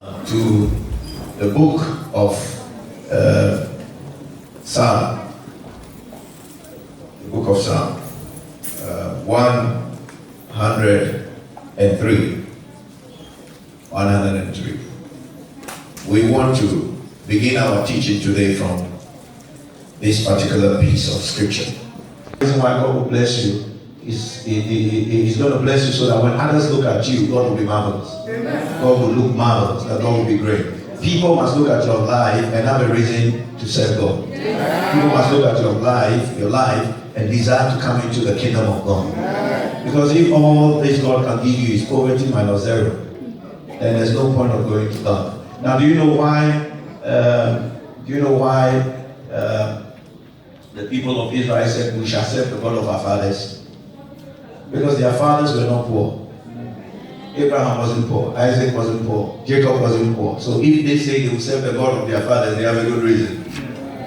to the book of Psalm. The book of Psalm 103. 103. We want to begin our teaching today from this particular piece of scripture. The reason why God will bless you is He's going to bless you so that when others look at you, God will be marvelous. Amen. God will look marvelous, that God will be great. People must look at your life and have a reason to serve God. Amen. People must look at your life, and desire to come into the kingdom of God. Amen. Because if all this God can give you is poverty minus zero, then there's no point of going to God. Now, do you know why? The people of Israel said, "We shall serve the God of our fathers," because their fathers were not poor. Abraham wasn't poor, Isaac wasn't poor, Jacob wasn't poor. So if they say they will serve the God of their fathers, they have a good reason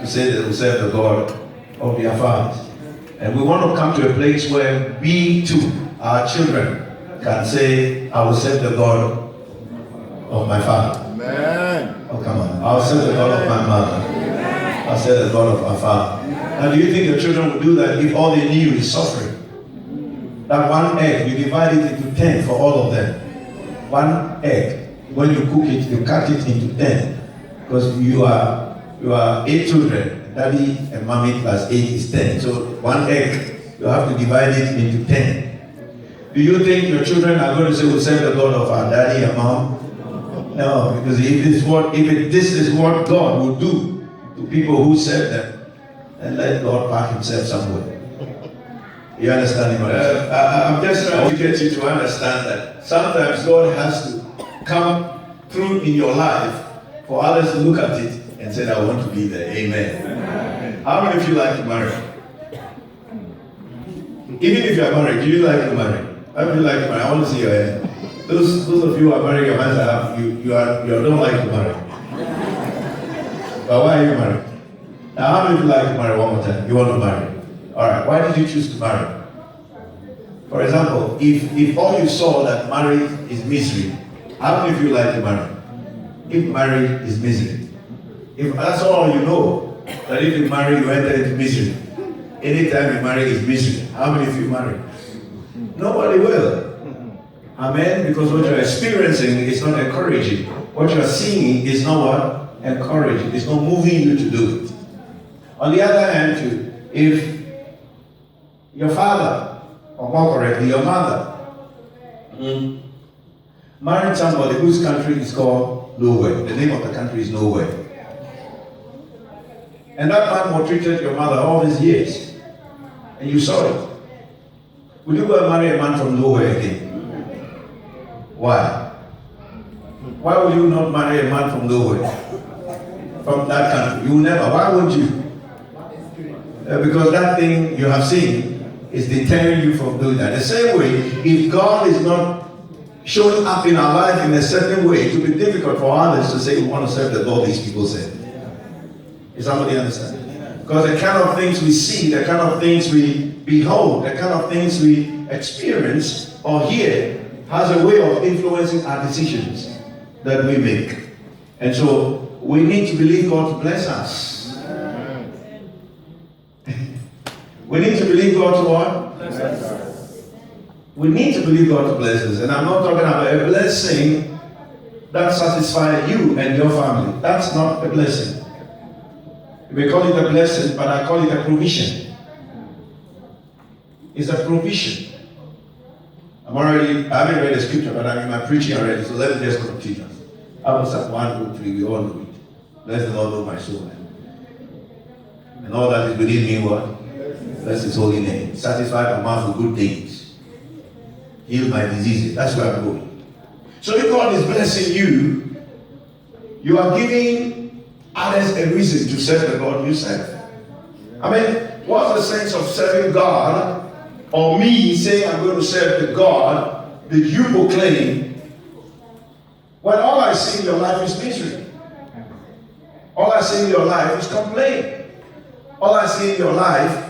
to say they will serve the God of their fathers. And we want to come to a place where we too, our children, can say, "I will serve the God of my father." Amen. Oh, come on. I'll serve the God of my mother. I'll serve the God of my father. Now, do you think the children would do that if all they knew is suffering? That one egg, you divide it into 10 for all of them. One egg, when you cook it, you cut it into 10. Because you are 8 children. Daddy and mommy plus 8 is 10. So one egg, you have to divide it into 10. Do you think your children are going to say, "We'll serve the God of our daddy and mom"? No, because if this is what God will do to people who serve them, then let God park himself somewhere. You understand? I'm just trying to get you to understand that sometimes God has to come through in your life for others to look at it and say, "I want to be there." Amen. How many of you like to marry? Even if you are married, do you like to marry? How many of you like to marry? I want to see your hand. Those of you who are married, your hands are up. You don't like to marry. But why are you married? Now, how many of you like to marry? One more time. You want to marry? All right. Why did you choose to marry? For example, if all you saw that marriage is misery, how many of you like to marry? If marriage is misery, if that's all you know, that if you marry, you enter into misery. Anytime you marry is misery. How many of you marry? Nobody will. Amen? Because what you're experiencing is not encouraging. What you're seeing is not what? Encouraging. It's not moving you to do it. On the other hand, too, if your father, or more correctly, your mother, married somebody whose country is called Norway. The name of the country is Norway. And that man maltreated your mother all these years. And you saw it. Will you go and marry a man from Norway again? Why? Why will you not marry a man from Norway? From that country? You will never. Why would you? Because that thing you have seen is deterring you from doing that. The same way, if God is not showing up in our life in a certain way, it will be difficult for others to say we want to serve the God these people serve. Is somebody understand? Because the kind of things we see, the kind of things we behold, the kind of things we experience or hear has a way of influencing our decisions that we make. And so we need to believe God to bless us. We need to believe God to what? Bless us. We need to believe God to bless us. And I'm not talking about a blessing that satisfies you and your family. That's not a blessing. You may call it a blessing, but I call it a provision. It's a provision. I haven't read the scripture, but I'm in my preaching already, so let me just continue. Psalm 103, we all know it. Bless the Lord, O my soul. And all that is within me, what? Bless his holy name. Satisfy my mouth with good things. Heal my diseases. That's where I'm going. So if God is blessing you, you are giving others a reason to serve the God you serve. I mean, what's the sense of serving God, or me saying I'm going to serve the God that you proclaim, when all I see in your life is misery? All I see in your life is complaint. All I see in your life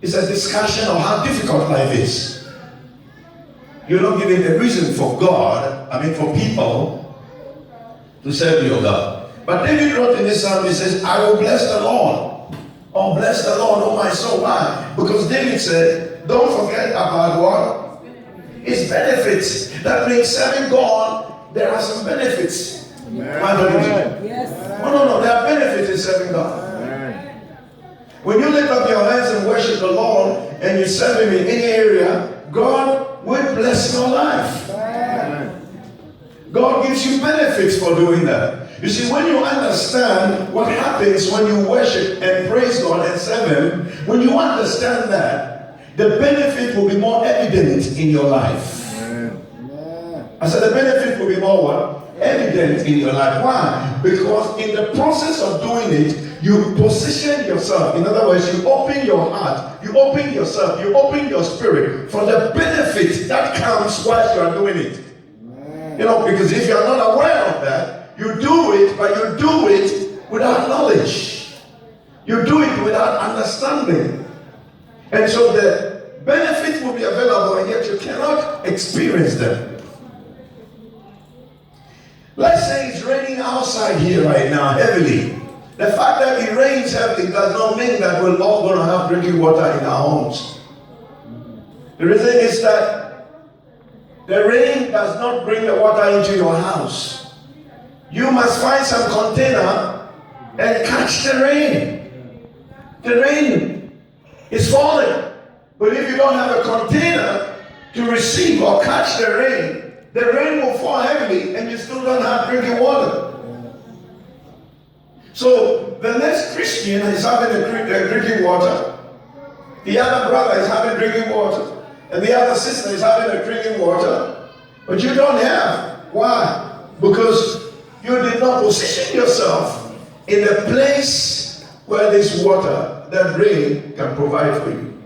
is a discussion of how difficult life is. You're not giving a reason for God, for people to serve your God. But David wrote in this psalm, he says, I will bless the Lord. Oh, bless the Lord, oh my soul. Why? Because David said, don't forget about what? His benefits. That means serving God, there are some benefits. Yes. No, there are benefits in serving God. When you lift up your hands and worship the Lord and you serve Him in any area, God will bless your life. God gives you benefits for doing that. You see, when you understand what happens when you worship and praise God and serve Him, when you understand that, the benefit will be more evident in your life. I said the benefit will be more what? Evident in your life. Why? Because in the process of doing it, you position yourself. In other words, you open your heart, you open yourself, you open your spirit for the benefit that comes whilst you are doing it. You know, because if you are not aware of that, you do it, but you do it without knowledge. You do it without understanding. And so the benefit will be available, and yet you cannot experience them. Let's say it's raining outside here right now heavily. The fact that it rains heavily does not mean that we're all going to have drinking water in our homes. The reason is that the rain does not bring the water into your house. You must find some container and catch the rain. The rain is falling. But if you don't have a container to receive or catch the rain will fall heavily and you still don't have drinking water. So the next Christian is having a drinking water. The other brother is having drinking water. And the other sister is having a drinking water. But you don't have. Why? Because you did not position yourself in the place where this water, that rain, can provide for you.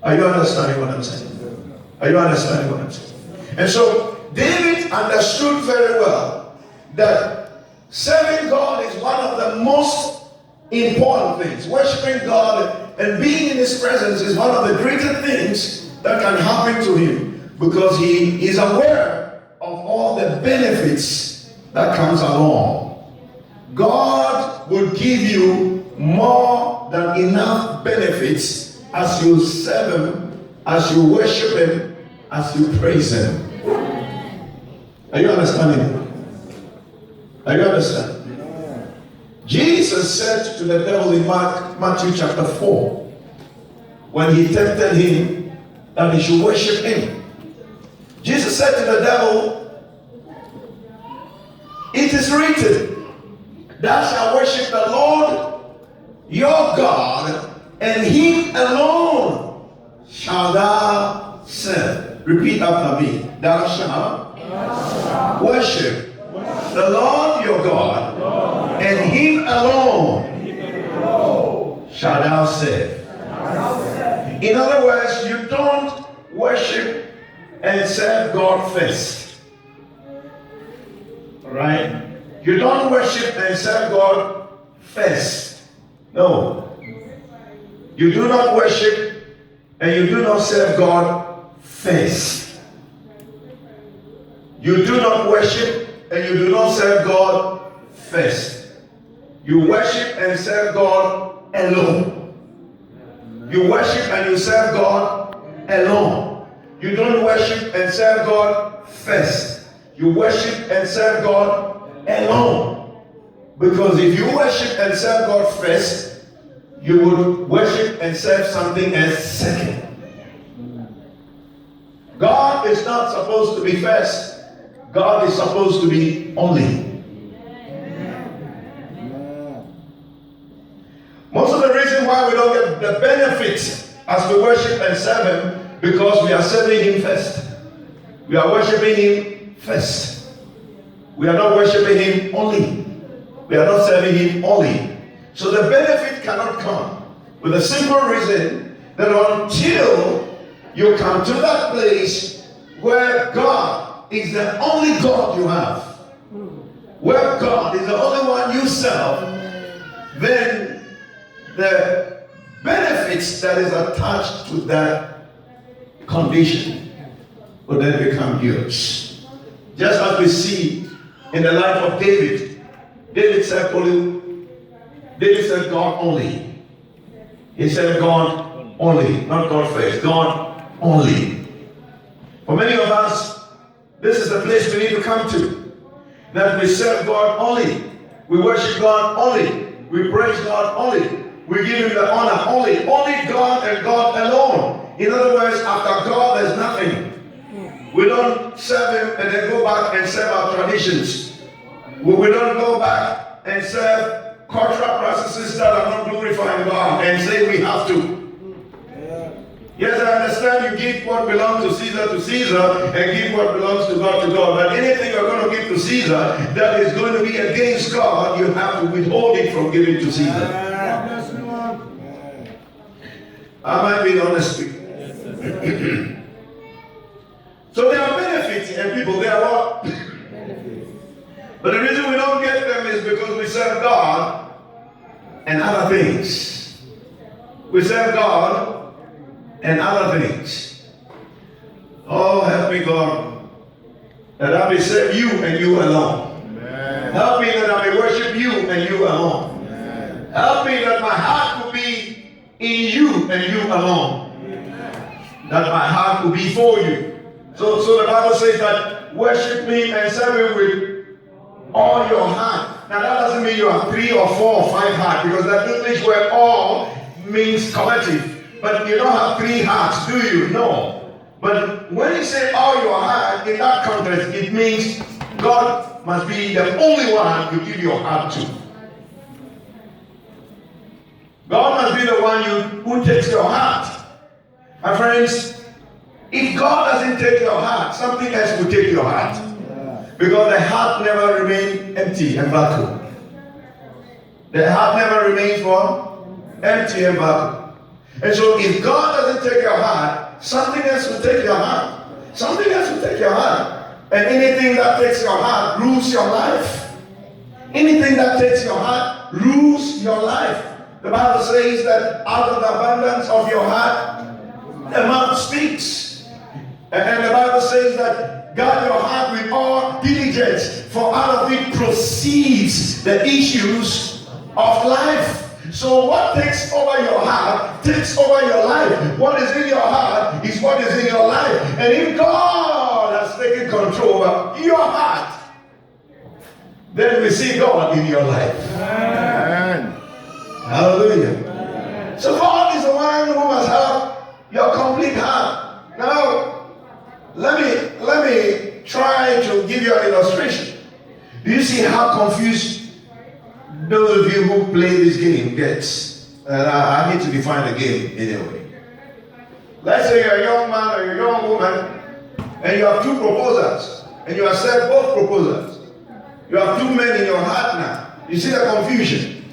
Are you understanding what I'm saying? Are you understanding what I'm saying? And so David understood very well that serving God is one of the most important things. Worshiping God and being in His presence is one of the greater things that can happen to him, because he is aware of all the benefits that comes along. God will give you more than enough benefits as you serve Him, as you worship Him, as you praise Him. Are you understanding? Are you understanding? Jesus said to the devil in Matthew chapter 4, when he tempted him that he should worship him. Jesus said to the devil, it is written, thou shalt worship the Lord your God, and Him alone shalt thou serve. Repeat after me. Thou shalt worship the Lord your God, and Him alone shalt thou serve. In other words, you don't worship and serve God first. Alright? You don't worship and serve God first. No. You do not worship and you do not serve God first. You do not worship and you do not serve God first. You worship and serve God alone. You worship and you serve God alone. You don't worship and serve God first. You worship and serve God alone. Because if you worship and serve God first, you would worship and serve something else second. God is not supposed to be first. God is supposed to be only. Most of the reason why we don't get the benefits as we worship and serve Him, because we are serving Him first. We are worshiping Him first. We are not worshiping Him only. We are not serving Him only. So the benefit cannot come with a simple reason that until you come to that place where God is the only God you have, where God is the only one you serve, then the benefits that is attached to that condition will then become yours. Just as we see in the life of David. David said God only. He said God only, not God first, God only. For many of us, this is the place we need to come to. That we serve God only. We worship God only. We praise God only. We give Him the honor only. Only God and God alone. In other words, after God, there's nothing. We don't serve Him and then go back and serve our traditions. We don't go back and serve cultural practices that are not glorifying God and say we have to. Yes, I understand you give what belongs to Caesar and give what belongs to God. But anything you're going to give to Caesar that is going to be against God, you have to withhold it from giving to Caesar. I might be honest with you. So there are benefits in people. There are what? But the reason we don't get them is because we serve God and other things. We serve God and other things. Oh, help me, God, that I may serve you and you alone. Amen. Help me that I may worship you and you alone. Amen. Help me that my heart will be in you and you alone. Amen. That my heart will be for you. So the Bible says that worship me and serve me with all your heart. Now that doesn't mean you have 3 or 4 or 5 hearts, because that English word all means collective. But you don't have 3 hearts, do you? No. But when you say all your heart, in that context, it means God must be the only one you give your heart to. God must be the one who takes your heart. My friends, if God doesn't take your heart, something else will take your heart. Because the heart never remains empty and vacuum. The heart never remains what? Empty and vacuum. And so if God doesn't take your heart, something else will take your heart. Something else will take your heart. And anything that takes your heart rules your life. Anything that takes your heart rules your life. The Bible says that out of the abundance of your heart, the mouth speaks. And the Bible says that guard your heart with all diligence, for out of it proceeds the issues of life. So what takes over your heart takes over your life. What is in your heart is what is in your life. And if God has taken control of your heart, then we see God in your life. Amen. Hallelujah. Amen. So God is the one who must have your complete heart. Now, let me try to give you an illustration. Do you see how confused those of you who play this game gets? And I need to define the game anyway. Let's say you're a young man or you're a young woman, and you have 2 proposals, and you accept both proposals. You have 2 men in your heart now. You see the confusion?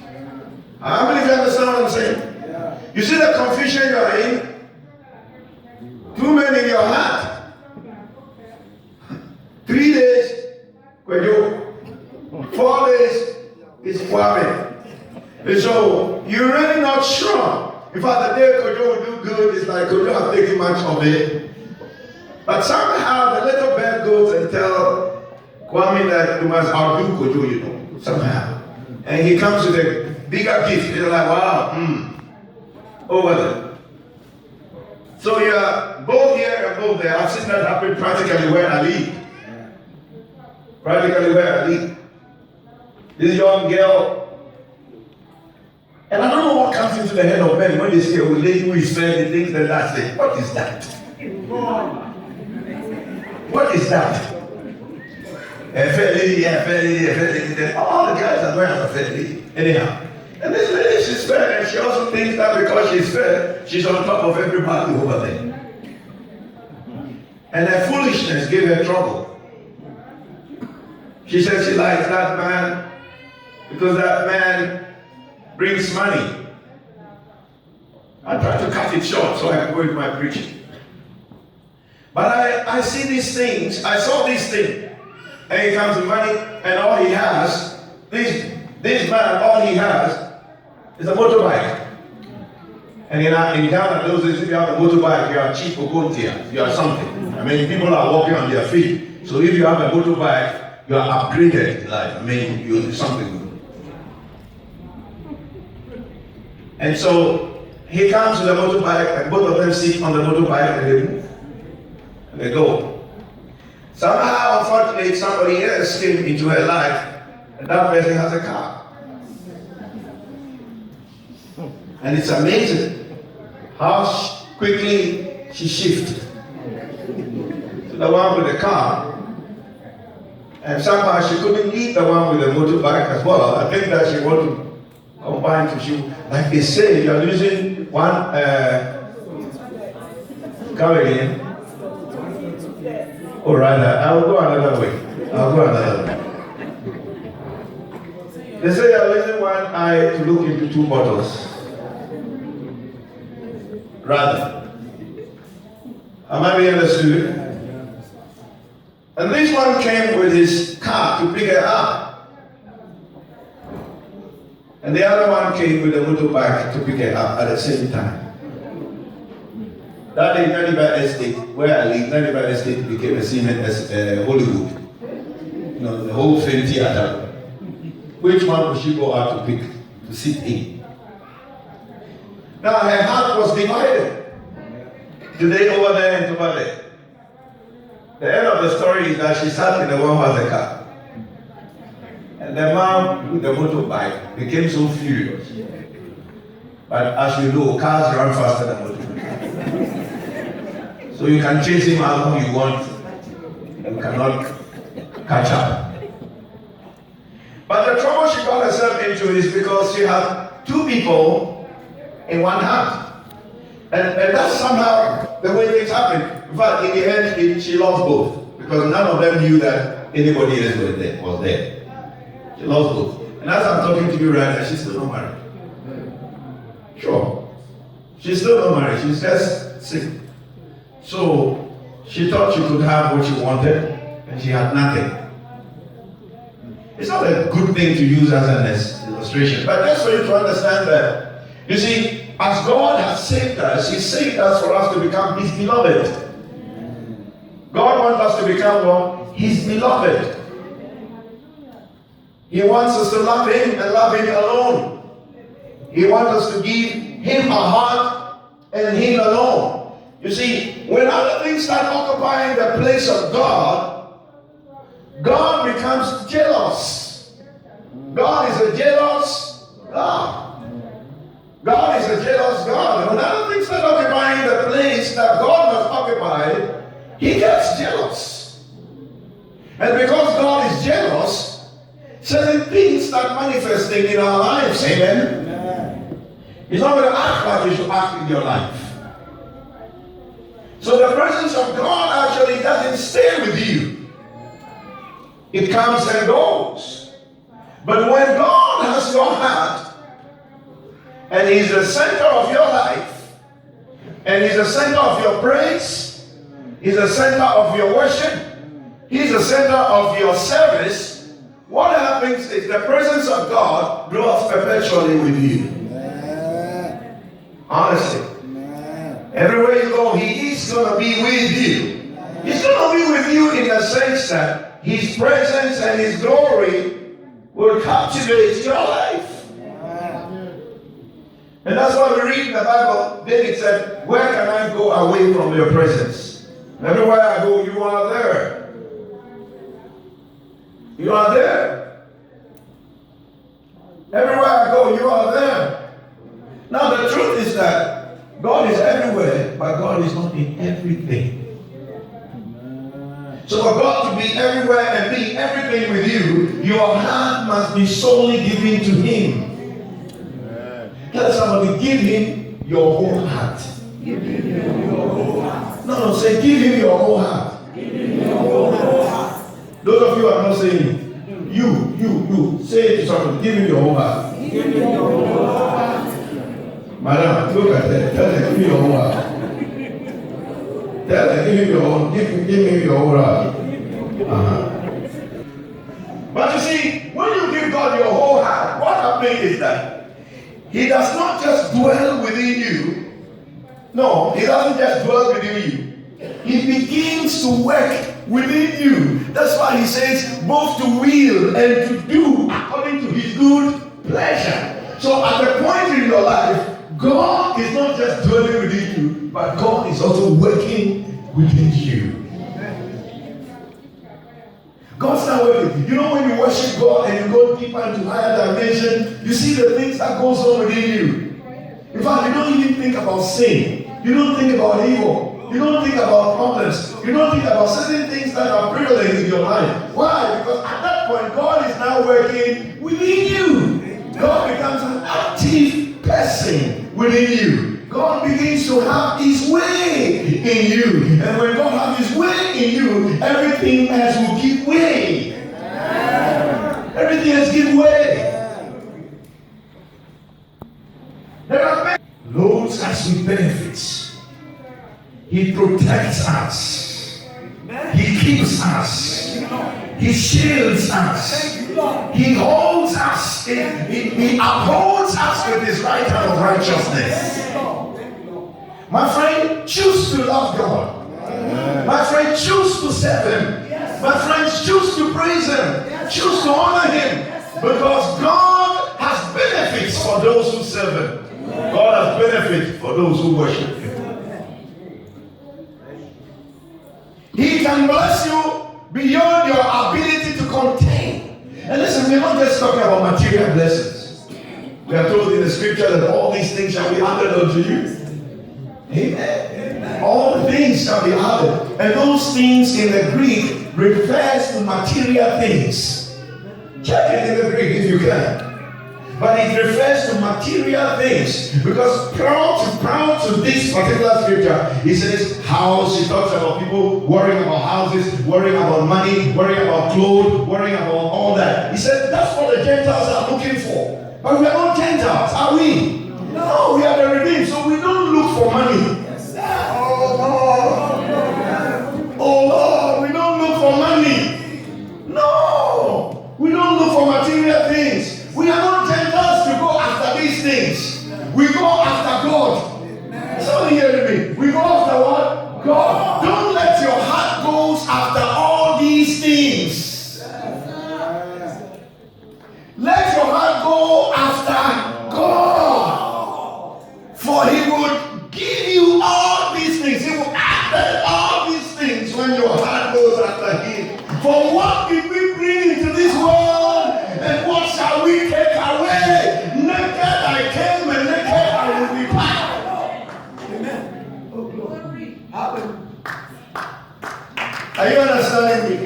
How many of you understand what I'm saying? You see the confusion you are in? 2 men in your heart. 3 days, Kwejo. 4 days is Kwame. And so you're really not sure. In fact, the day Kwejo will do good, it's like Kwejo have taken much of it. But somehow the little bird goes and tells Kwame that you must outdo Kwejo, you know, somehow. And he comes with a bigger gift. You're like, wow, over there. So you're both here and both there. I've seen that happen practically where I live. Practically where I live. This young girl, and I don't know what comes into the head of men when they say, oh, lady who is fair, they think that that's it. What is that? What is that? A fair lady, a fair lady, a fair lady. All the guys are going to a fair lady. Anyhow. And this lady, she's fair, and she also thinks that because she's fair, she's on top of everybody over there. And her foolishness gave her trouble. She said she likes that man because that man brings money. I tried to cut it short so I can go into my preaching. But I see these things, I saw these things. And he comes with money, and all he has, this man, all he has is a motorbike. And in Ghana, those days, if you have a motorbike, you are cheap or good here. You are something. I mean, people are walking on their feet. So if you have a motorbike, you are upgraded in life. I mean, you do something good. And so he comes with a motorbike, and both of them sit on the motorbike and they move. And they go. Somehow, unfortunately, somebody else came into her life, and that person has a car. And it's amazing how quickly she shifted to the one with the car. And somehow she couldn't leave the one with the motorbike as well. I think that she wanted to combine to shoot. Like they say, you're losing one, come again. Or rather, I'll go another way. They say you're losing one eye to look into two bottles. Rather. Am I being understood? And this one came with his car to pick her up. And the other one came with a motorbike to pick her up at the same time. That day, Naniba Estate, where I live, Naniba Estate became a scene as Hollywood. You know, the whole film theater. Which one would she go out to pick, to sit in? Now her heart was divided. Today over there and over there. The end of the story is that she sat in the one who has a car. And the man with the motorbike became so furious. But as you know, cars run faster than motorbikes. So you can chase him how long you want. You cannot catch up. But the trouble she got herself into is because she had two people in one hand. And that's somehow the way things happen. In fact, in the end, she lost both. Because none of them knew that anybody else was there. She lost both. And as I'm talking to you right now, she's still not married. Sure. She's still not married. She's just sick. So she thought she could have what she wanted, and she had nothing. It's not a good thing to use as an illustration, but just for you to understand that, you see, as God has saved us, He saved us for us to become His beloved. God wants us to become what? His beloved. He wants us to love Him and love Him alone. He wants us to give Him our heart and Him alone. You see, when other things start occupying the place of God, God becomes jealous. God is a jealous God. God is a jealous God. When other things start occupying the place that God must occupy, He gets jealous. And because God is jealous, certain things start manifesting in our lives. Amen? Amen. He's not going to act like you should act in your life. So the presence of God actually doesn't stay with you. It comes and goes. But when God has your heart, and He's the center of your life, and He's the center of your praise, He's the center of your worship, He's the center of your service, what happens is the presence of God dwells perpetually with you. Honestly. Everywhere you go, He is going to be with you. He's going to be with you in the sense that His presence and His glory will captivate your life. And that's why we read in the Bible, David said, where can I go away from your presence? Everywhere I go, you are there. You are there. Everywhere I go, you are there. Now the truth is that God is everywhere, but God is not in everything. So for God to be everywhere and be everything with you, your heart must be solely given to Him. Tell somebody, give Him your whole heart. Give Him your whole heart. No, say, give Him your whole heart. Give Him your whole heart. Those of you who are not saying it, you, say it to somebody, give Him your whole heart. Give Him your whole heart. Madam, look at that. Tell them, give me your whole heart. Tell them, give me your whole heart. But you see, when you give God your whole heart, what happens is that He does not just dwell within you. No, He doesn't just dwell within you. He begins to work within you. That's why he says both to will and to do according to his good pleasure. So at the point in your life, God is not just dwelling within you, but God is also working within you. God's not working. You know, when you worship God and you go deeper into higher dimension, you see the things that goes on within you. In fact, you don't even think about sin. You don't think about evil. You don't think about problems. You don't think about certain things that are prevalent in your life. Why? Because at that point, God is now working within you. God becomes an active person within you. God begins to have his way in you. And when God has his way in you, everything else will give way. Everything else give way. There are loads us with benefits. He protects us. He keeps us. He shields us. He holds us. He upholds us with his right hand of righteousness. My friend, choose to love God. My friend, choose to serve him. My friends, choose to praise him. Choose to honor him. Because God has benefits for those who serve him. God has benefits for those who worship him. He can bless you beyond your ability to contain. And listen, we're not just talking about material blessings. We are told in the scripture that all these things shall be added unto you. Amen. All things shall be added. And those things in the Greek refers to material things. Check it in the Greek if you can. But it refers to material things. Because proud to this particular scripture, he says house. He talks about people worrying about houses, worrying about money, worrying about clothes, worrying about all that. He said that's what the Gentiles are looking for. But we are not Gentiles, are we? No, we are the redeemed, so we don't look for money. Oh Lord, we don't look for money. No, we don't look for material things. We are not Gentiles to go after these things. We go after God. Somebody hearing me? We go after what? God. Don't let your heart go after all these things. Let your heart go after God. For he would give you all these things. He will add all these things when your heart goes after him. For what did we bring into this world? And what shall we take away? Naked I came and naked I will be back. Amen. Oh, glory. Hallelujah. Are you understanding me?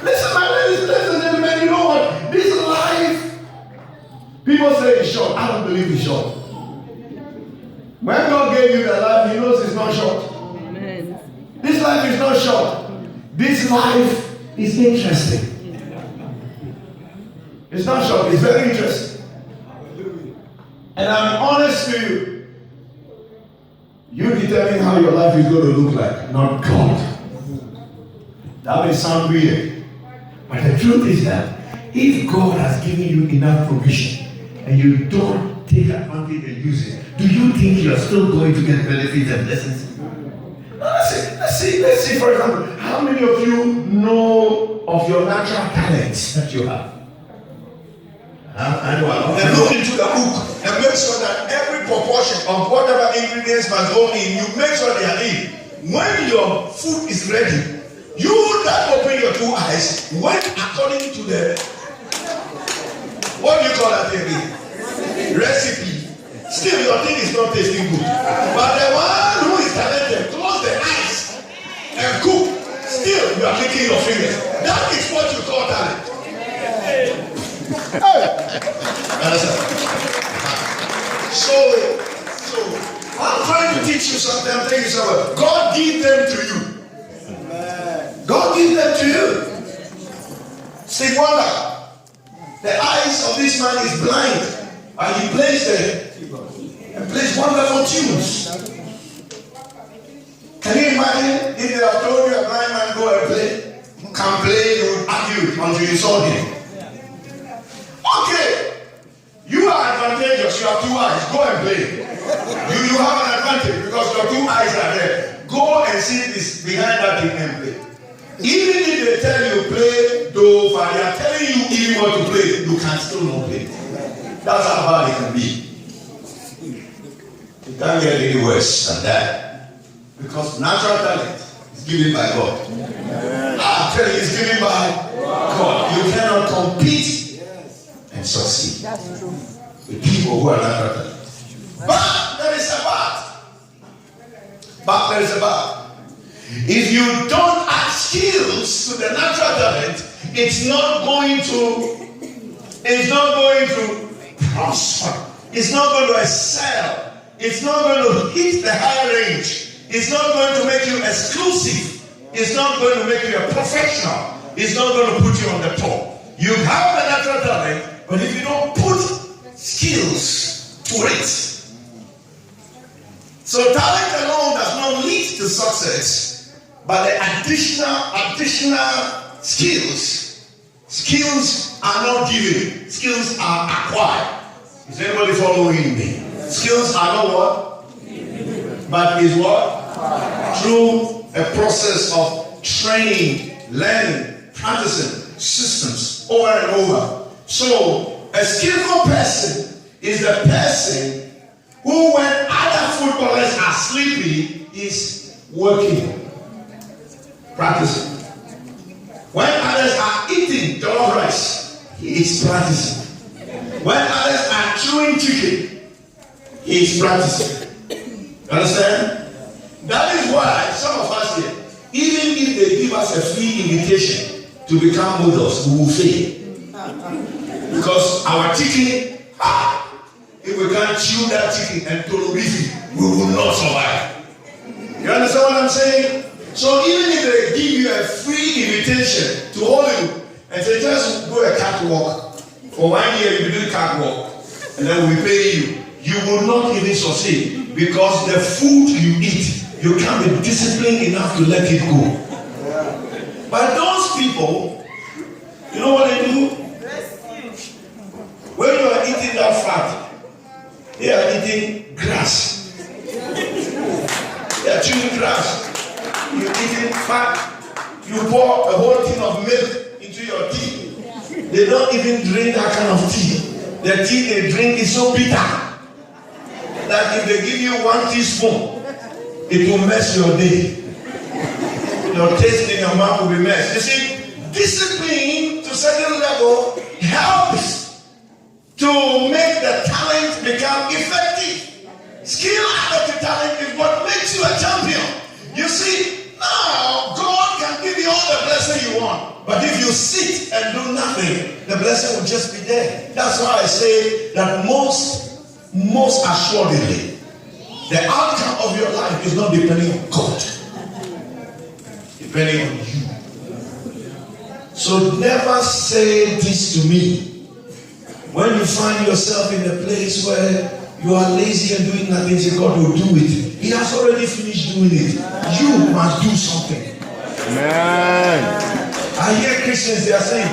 Listen, my ladies, listen, gentlemen, you know what? This life, people say it's short. I don't believe it's short. When God gave you the life, he knows it's not short. Amen. This life is not short. This life is interesting. It's not short, it's very interesting. And I'm honest to you. You determine how your life is going to look like, not God. That may sound weird. But the truth is that if God has given you enough provision and you don't take advantage and use it, do you think you are still going to get benefits and blessings? Let's see, for example, how many of you know of your natural talents that you have? And look into the book and make sure that every proportion of whatever ingredients must go in, you make sure they are in. When your food is ready, you that open your two eyes went according to the, what do you call that thing? Recipe. Still your thing is not tasting good. But the one who is talented, close the eyes and cook. Still you are licking your fingers. That is what you call talent. So I'm trying to teach you something. I'm telling you something. God give them to you. God give them to you. See, wonder. The eyes of this man is blind, and he plays there and plays wonderful tunes. Can you imagine if they have told you a blind man go and play? Can play, you would argue until you saw him. Okay, you are advantageous. You have two eyes. Go and play. You have an advantage because your two eyes are there. Go and see this behind that thing and play. Even if they tell you play do, but they are telling you even what to play, you can still not play. That's how bad it can be. It can't get any worse than that. Because natural talent is given by God. I tell you, it's given by God. You cannot compete and succeed with people who are natural talent. But there is a but. But there is a but. If you don't add skills to the natural talent, it's not going to prosper. It's not going to excel. It's not going to hit the high range. It's not going to make you exclusive. It's not going to make you a professional. It's not going to put you on the top. You have the natural talent, but if you don't put skills to it. So talent alone does not lead to success, but the additional skills are not given. Skills are acquired. Is anybody following me? Skills are not what? But is what? Through a process of training, learning, practicing systems over and over. So a skillful person is the person who, when other footballers are sleepy, is working, practicing. When others are eating jollof rice, he is practicing. When others are chewing chicken, he is practicing. Understand? That is why some of us here, even if they give us a free invitation to become models, we will fail. Because our chicken, if we can't chew that chicken and tolorifi, we will not survive. You understand what I'm saying? So even if they give you a free invitation to Hollywood and say just go a catwalk, for 1 year you do catwalk, and then we pay you, you will not even succeed because the food you eat, you can't be disciplined enough to let it go. But those people, you know what they do? When you are eating that fat, they are eating grass. They are chewing grass. You're eating fat. You pour a whole tin of milk into your tea. They don't even drink that kind of tea. The tea they drink is so bitter that if they give you 1 teaspoon, it will mess your day. Your taste in your mouth will be messed. You see, discipline to a certain level helps to make the talent become effective. Skill added to talent is what makes you a champion. You see, now God can give you all the blessing you want. But if you sit and do nothing, the blessing will just be there. That's why I say that most assuredly, the outcome of your life is not depending on God, depending on you. So never say this to me. When you find yourself in a place where you are lazy and doing nothing, say God will do it. He has already finished doing it. You must do something. Amen. I hear Christians, they are saying,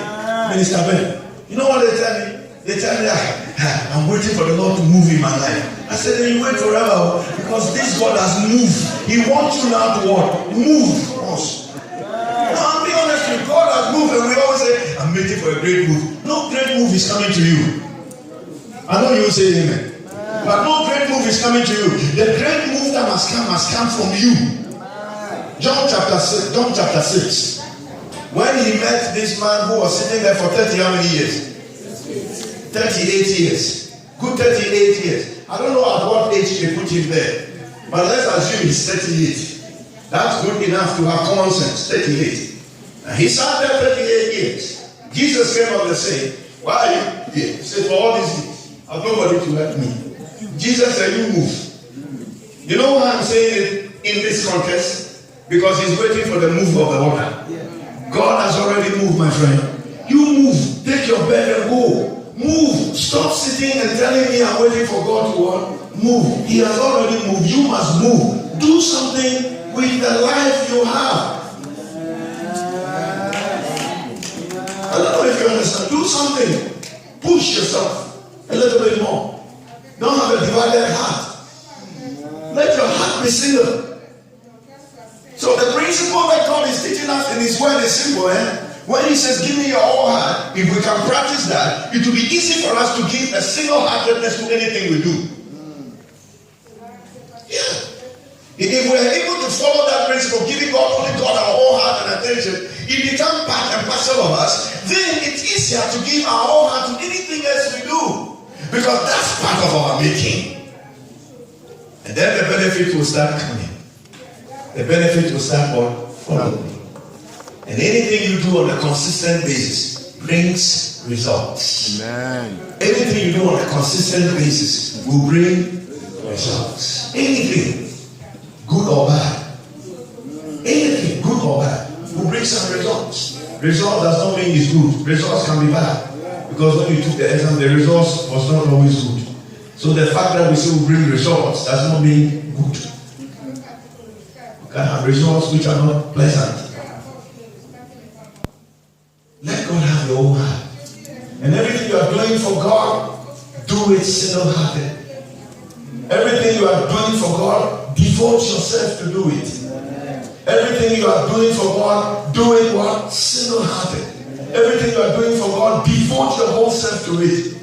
Minister Ben, you know what they tell me? They tell me, I'm waiting for the Lord to move in my life. I said, then you wait forever because this God has moved. He wants you now to what? Move us. Now, I'll be honest with you, God has moved and we always say, I'm waiting for a great move. No great move is coming to you. I know you will say amen. But no great move is coming to you. The great move that must come from you. John chapter 6. When he met this man who was sitting there for 30 how many years? 38 years. Good 38 years. I don't know at what age they put him there. But let's assume he's 38. That's good enough to have common sense. 38. And he sat there 38 years. Jesus came up and said, why are you here? He said, for all these things, I've nobody to help me. Jesus said, you move. You know why I'm saying it in this context? Because he's waiting for the move of the water. God has already moved, my friend. You move. Take your bed and go. Move. Stop sitting and telling me I'm waiting for God to what? Move. He has already moved. You must move. Do something with the life you have. I don't know if you understand. Do something. Push yourself a little bit more. Don't have a divided heart. Let your heart be single. So the principle that God is teaching us in His word is simple. When He says, give me your whole heart, if we can practice that, it will be easy for us to give a single-heartedness to anything we do. Yeah. If we are able to follow that principle, giving only God our whole heart and attention, it becomes part and parcel of us, then it's easier to give our whole heart to anything else we do. Because that's part of our making. And then the benefit will start coming. The benefit will start following. And anything you do on a consistent basis brings results. Amen. Anything you do on a consistent basis will bring results. Anything. Good or bad. Anything, good or bad, will bring some results. Results does not mean it's good. Results can be bad. Because when you took the exam, the results was not always good. So the fact that we say we bring results does not mean good. You can have results which are not pleasant. Let God have your own heart. And everything you are doing for God, do it single-hearted. Everything you are doing for God, devote yourself to do it. Everything you are doing for God, do it what? Single-hearted. Everything you are doing for God, devote your whole self to it.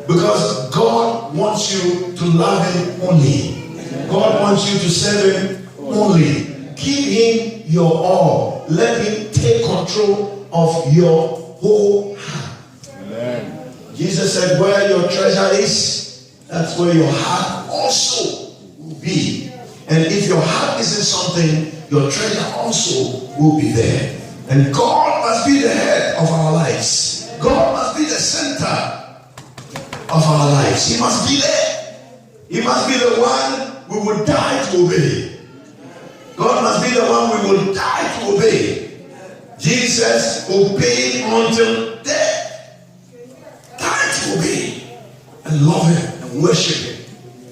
Because God wants you to love Him only. God wants you to serve Him only. Give Him your all. Let Him take control of your whole heart. Amen. Jesus said, where your treasure is, that's where your heart also will be. And if your heart is in something, your treasure also will be there. And God must be the head of our lives. God must be the center of our lives. He must be there. He must be the one we will die to obey. God must be the one we will die to obey. Jesus obeyed until death. Died to obey and love Him and worship Him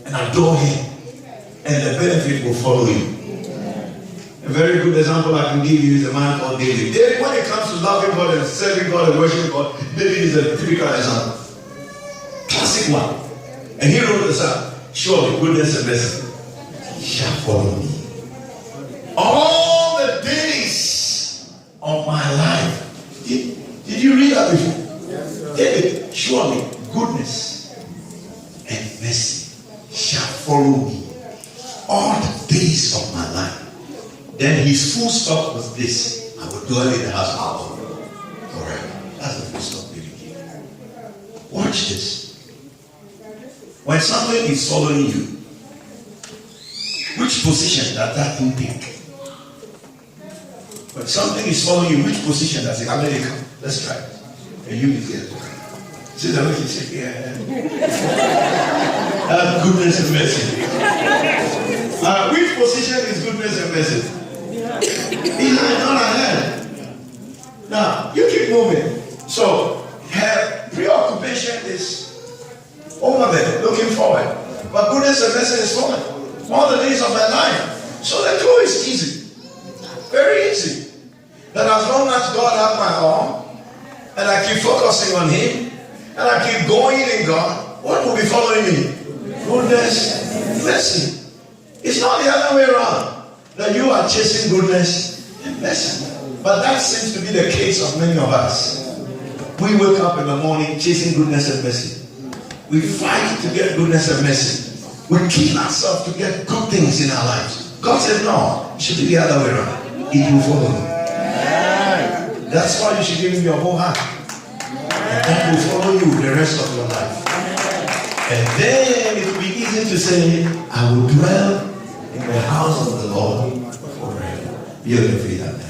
and adore Him. And the benefit will follow you. A very good example I can give you is a man called David. David, when it comes to loving God and serving God and worshiping God, David is a typical example. Classic one. And he wrote the psalm, surely goodness and mercy shall follow me all the days of my life. Did you read that before? Yes, sir. David, surely goodness and mercy shall follow me all the days of my life. Then his full stop was this: I will dwell in the house of the Lord forever. That's the full stop David gave. Watch this. When something is following you, which position does that thing take? When something is following you, which position does it? America. Let's try it. And you be here. See the way you say, yeah. Goodness and mercy. Which position is goodness and mercy? Behind, not ahead. Now, you keep moving. So, her preoccupation is over there, looking forward. But goodness and mercy is forward. All the days of her life. So the two is easy. Very easy. That as long as God has my arm, and I keep focusing on Him, and I keep going in God, what will be following me? Goodness and mercy. It's not the other way around. That you are chasing goodness and mercy. But that seems to be the case of many of us. We wake up in the morning chasing goodness and mercy. We fight to get goodness and mercy. We kill ourselves to get good things in our lives. God said, no, it should be the other way around. It will follow you. That's why you should give Him your whole heart. And that will follow you the rest of your life. And then it will be easy to say, I will dwell in the house of the Lord forever. Beautifully done.